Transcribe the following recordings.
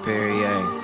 Perrier.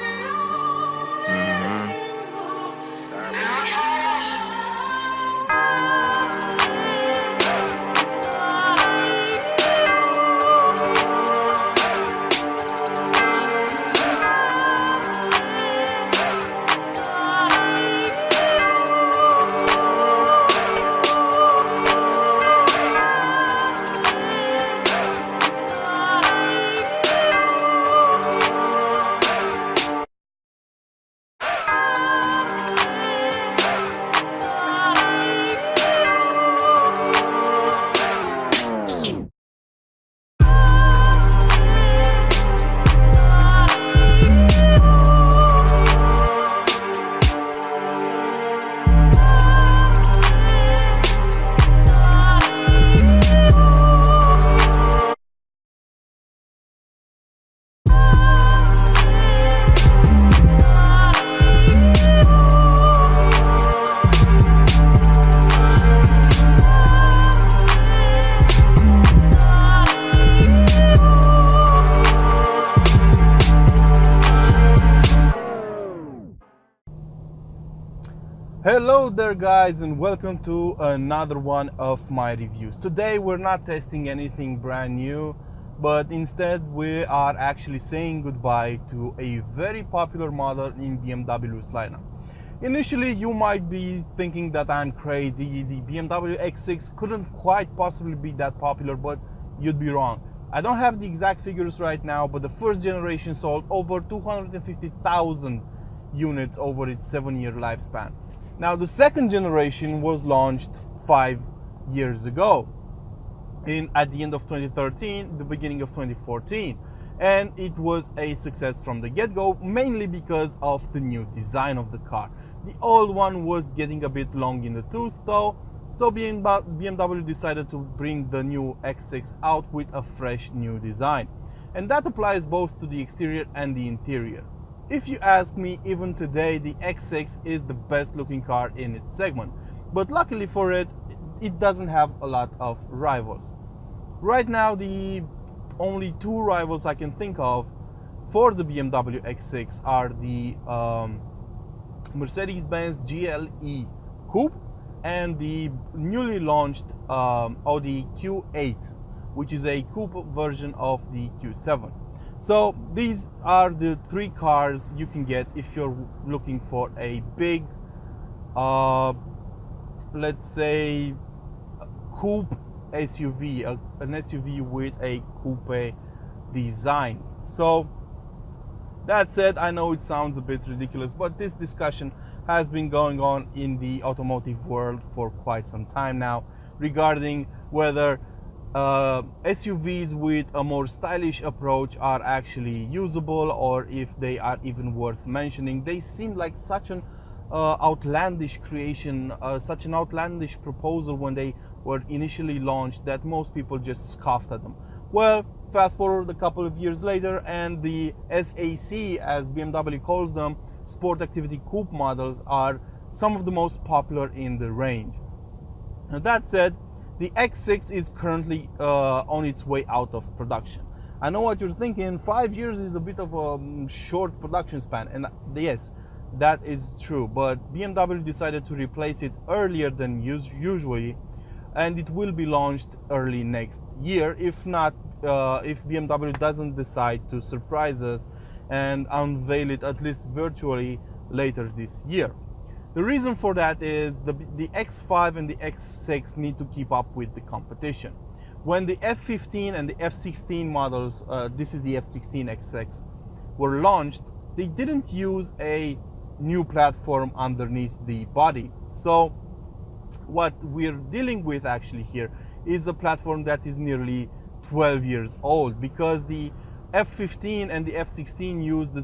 Hello there guys, and welcome to another one of my reviews. Today we're not testing anything brand new, but instead we are actually saying goodbye to a very popular model in BMW's lineup. Initially you might be thinking that I'm crazy, the BMW X6 couldn't quite possibly be that popular, but you'd be wrong. I don't have the exact figures right now, but the first generation sold over 250,000 units over its 7-year lifespan. Now, the second generation was launched 5 years ago, at the end of 2013, the beginning of 2014, and it was a success from the get-go, mainly because of the new design of the car. The old one was getting a bit long in the tooth though, so BMW decided to bring the new X6 out with a fresh new design, and that applies both to the exterior and the interior. If you ask me, even today, the X6 is the best looking car in its segment. But luckily for it, it doesn't have a lot of rivals. Right now, the only two rivals I can think of for the BMW X6 are the Mercedes-Benz GLE Coupe and the newly launched Audi Q8, which is a coupe version of the Q7. So these are the three cars you can get if you're looking for a big, let's say, coupe SUV, an SUV with a coupe design. So that said, I know it sounds a bit ridiculous, but this discussion has been going on in the automotive world for quite some time now regarding whether SUVs with a more stylish approach are actually usable, or if they are even worth mentioning. They seem like such an outlandish creation, such an outlandish proposal when they were initially launched, that most people just scoffed at them. Well, fast forward a couple of years later, and the SAC, as BMW calls them, Sport Activity Coupe models, are some of the most popular in the range. Now, that said, the X6 is currently on its way out of production. I know what you're thinking, 5 years is a bit of a short production span, and yes, that is true, but BMW decided to replace it earlier than usually, and it will be launched early next year, if not, if BMW doesn't decide to surprise us and unveil it, at least virtually, later this year. The reason for that is the X5 and the X6 need to keep up with the competition. When the F15 and the F16 models, this is the F16 X6, were launched, they didn't use a new platform underneath the body. So what we're dealing with actually here is a platform that is nearly 12 years old, because the F15 and the F16 used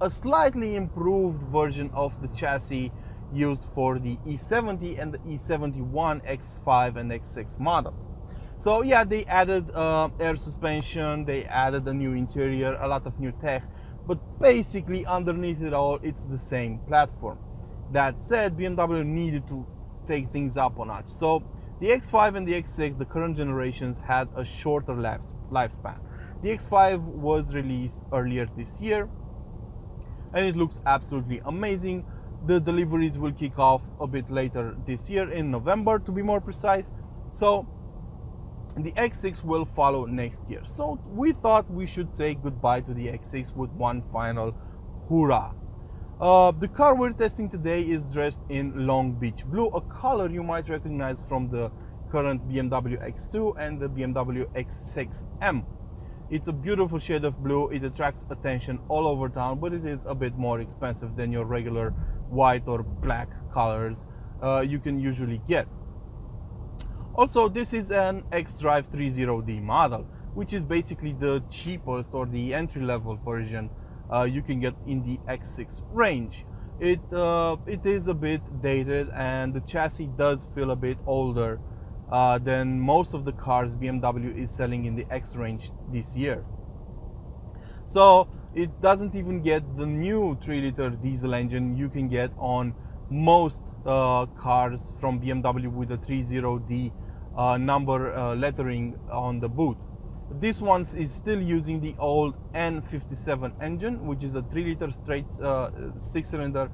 a slightly improved version of the chassis used for the E70 and the E71 X5 and X6 models. So yeah, they added air suspension, they added a new interior, a lot of new tech, but basically underneath it all, it's the same platform. That said, BMW needed to take things up a notch. So the X5 and the X6, the current generations, had a shorter lifespan. The X5 was released earlier this year, and it looks absolutely amazing. The deliveries will kick off a bit later this year, in November to be more precise. So the X6 will follow next year. So we thought we should say goodbye to the X6 with one final hurrah. The car we're testing today is dressed in Long Beach Blue, a color you might recognize from the current BMW X2 and the BMW X6M. It's a beautiful shade of blue. It attracts attention all over town, but it is a bit more expensive than your regular white or black colors you can usually get. Also, this is an xDrive30d model, which is basically the cheapest or the entry-level version you can get in the X6 range. It is a bit dated, and the chassis does feel a bit older than most of the cars BMW is selling in the X range this year. So it doesn't even get the new 3-liter diesel engine you can get on most cars from BMW with the 30D number lettering on the boot. This one is still using the old N57 engine, which is a 3-liter straight 6-cylinder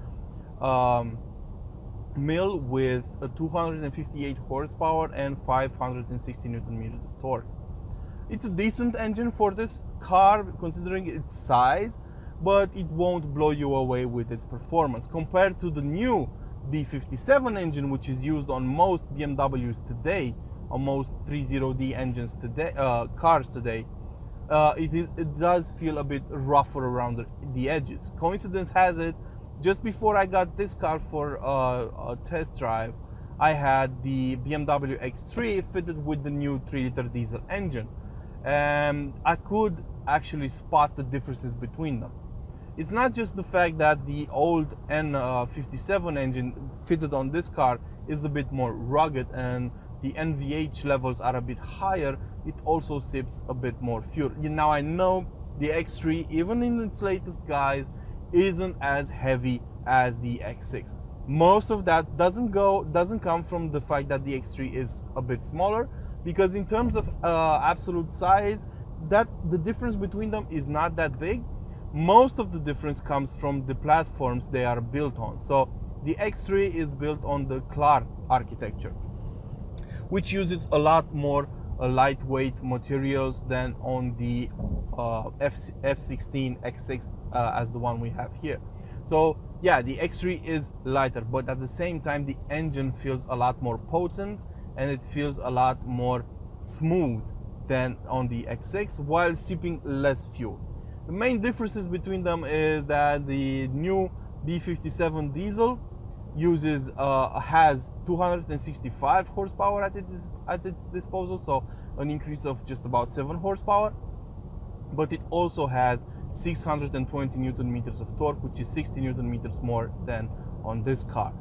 mill with 258 horsepower and 560 Newton meters of torque. It's a decent engine for this car considering its size, but it won't blow you away with its performance. Compared to the new B57 engine, which is used on most BMWs today, on most 30D engines today, cars today, it does feel a bit rougher around the edges. Coincidence has it, just before I got this car for a test drive, I had the BMW X3 fitted with the new 3-liter diesel engine, and I could actually spot the differences between them. It's not just the fact that the old N57 engine fitted on this car is a bit more rugged and the NVH levels are a bit higher, it also sips a bit more fuel. Now I know the X3, even in its latest guise, isn't as heavy as the X6. Most of that doesn't come from the fact that the X3 is a bit smaller, because in terms of absolute size, the difference between them is not that big. Most of the difference comes from the platforms they are built on. So the X3 is built on the Clark architecture, which uses a lot more lightweight materials than on the F16 X6 as the one we have here. So yeah, the X3 is lighter, but at the same time the engine feels a lot more potent and it feels a lot more smooth than on the X6 while sipping less fuel. The main differences between them is that the new B57 diesel has 265 horsepower at its disposal, so an increase of just about 7 horsepower, but it also has 620 Newton meters of torque, which is 60 Newton meters more than on this car.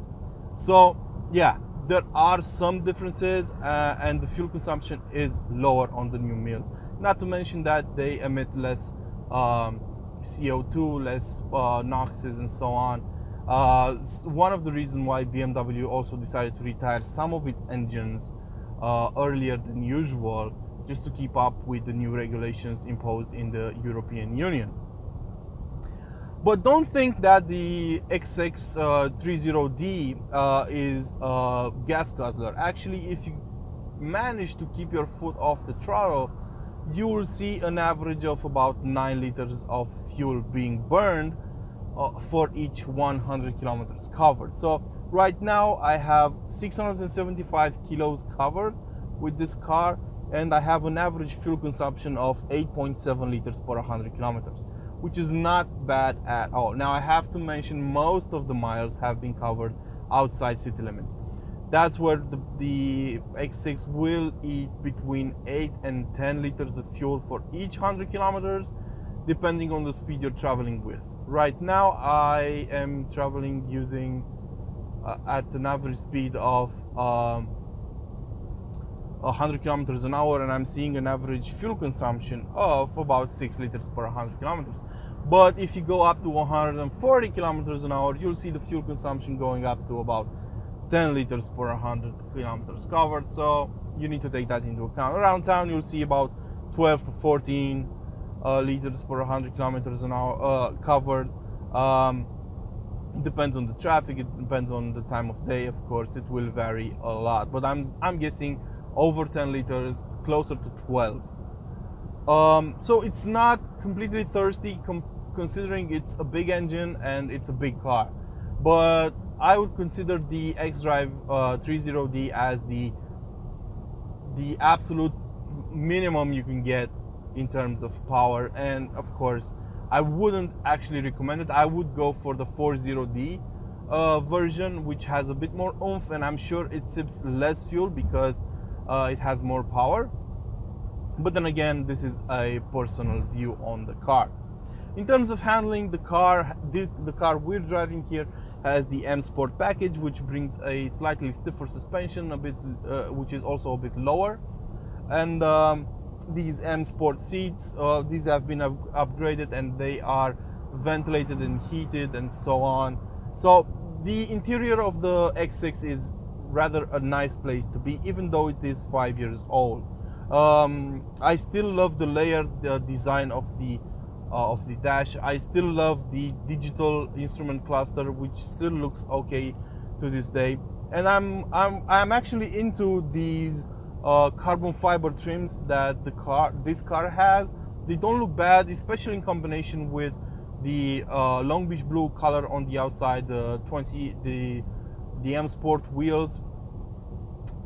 So yeah, there are some differences, and the fuel consumption is lower on the new mills. Not to mention that they emit less CO2, less NOxes and so on. One of the reasons why BMW also decided to retire some of its engines earlier than usual, just to keep up with the new regulations imposed in the European Union. But don't think that the X630D is a gas guzzler. Actually, if you manage to keep your foot off the throttle, you will see an average of about 9 liters of fuel being burned for each 100 kilometers covered. So right now I have 675 kilos covered with this car, and I have an average fuel consumption of 8.7 liters per 100 kilometers, which is not bad at all. Now I have to mention most of the miles have been covered outside city limits. That's where the X6 will eat between 8 and 10 liters of fuel for each 100 kilometers, depending on the speed you're traveling with. Right now I am traveling using at an average speed of 100 kilometers an hour, and I'm seeing an average fuel consumption of about 6 liters per 100 kilometers. But if you go up to 140 kilometers an hour, you'll see the fuel consumption going up to about 10 liters per 100 kilometers covered. So you need to take that into account. Around town you'll see about 12 to 14 liters per 100 kilometers an hour covered. It depends on the traffic, it depends on the time of day, of course, it will vary a lot, but I'm guessing over 10 liters, closer to 12. So it's not completely thirsty considering it's a big engine and it's a big car, but I would consider the xDrive30d as the absolute minimum you can get in terms of power. And of course, I wouldn't actually recommend it. I would go for the 40D version, which has a bit more oomph, and I'm sure it sips less fuel because it has more power. But then again, this is a personal view on the car. In terms of handling, the car we're driving here has the M Sport package, which brings a slightly stiffer suspension, which is also a bit lower, and these M Sport seats, these have been upgraded and they are ventilated and heated and so on. So the interior of the X6 is rather a nice place to be, even though it is 5 years old. I still love the layered design of the dash. I still love the digital instrument cluster, which still looks okay to this day. And I'm actually into these carbon fiber trims that this car has. They don't look bad, especially in combination with the Long Beach blue color on the outside, the M Sport wheels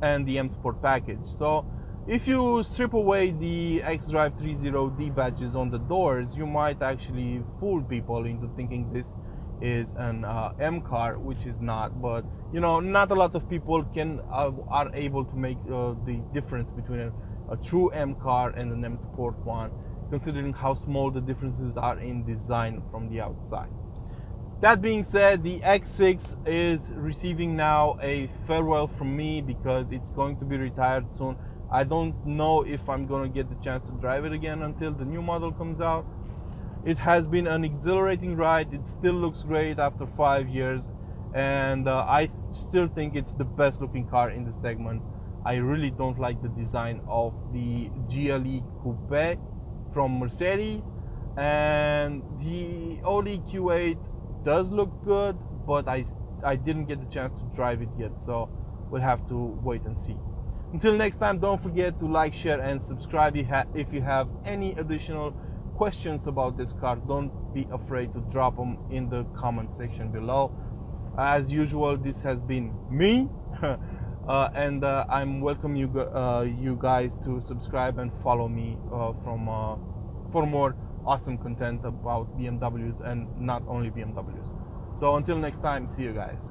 and the M Sport package. So if you strip away the xDrive30d badges on the doors, you might actually fool people into thinking this is an M car, which is not. But you know, not a lot of people are able to make the difference between a true M car and an M Sport one, considering how small the differences are in design from the outside. That being said, the X6 is receiving now a farewell from me because it's going to be retired soon. I don't know if I'm going to get the chance to drive it again until the new model comes out. It has been an exhilarating ride. It still looks great after 5 years, and I still think it's the best looking car in the segment. I really don't like the design of the GLE Coupe from Mercedes, and the Audi Q8 does look good, but I didn't get the chance to drive it yet, so we'll have to wait and see. Until next time, don't forget to like, share, and subscribe. If you have any additional questions about this car, don't be afraid to drop them in the comment section below. As usual, this has been me, and I'm welcome you guys to subscribe and follow me for more awesome content about BMWs, and not only BMWs. So until next time, see you guys.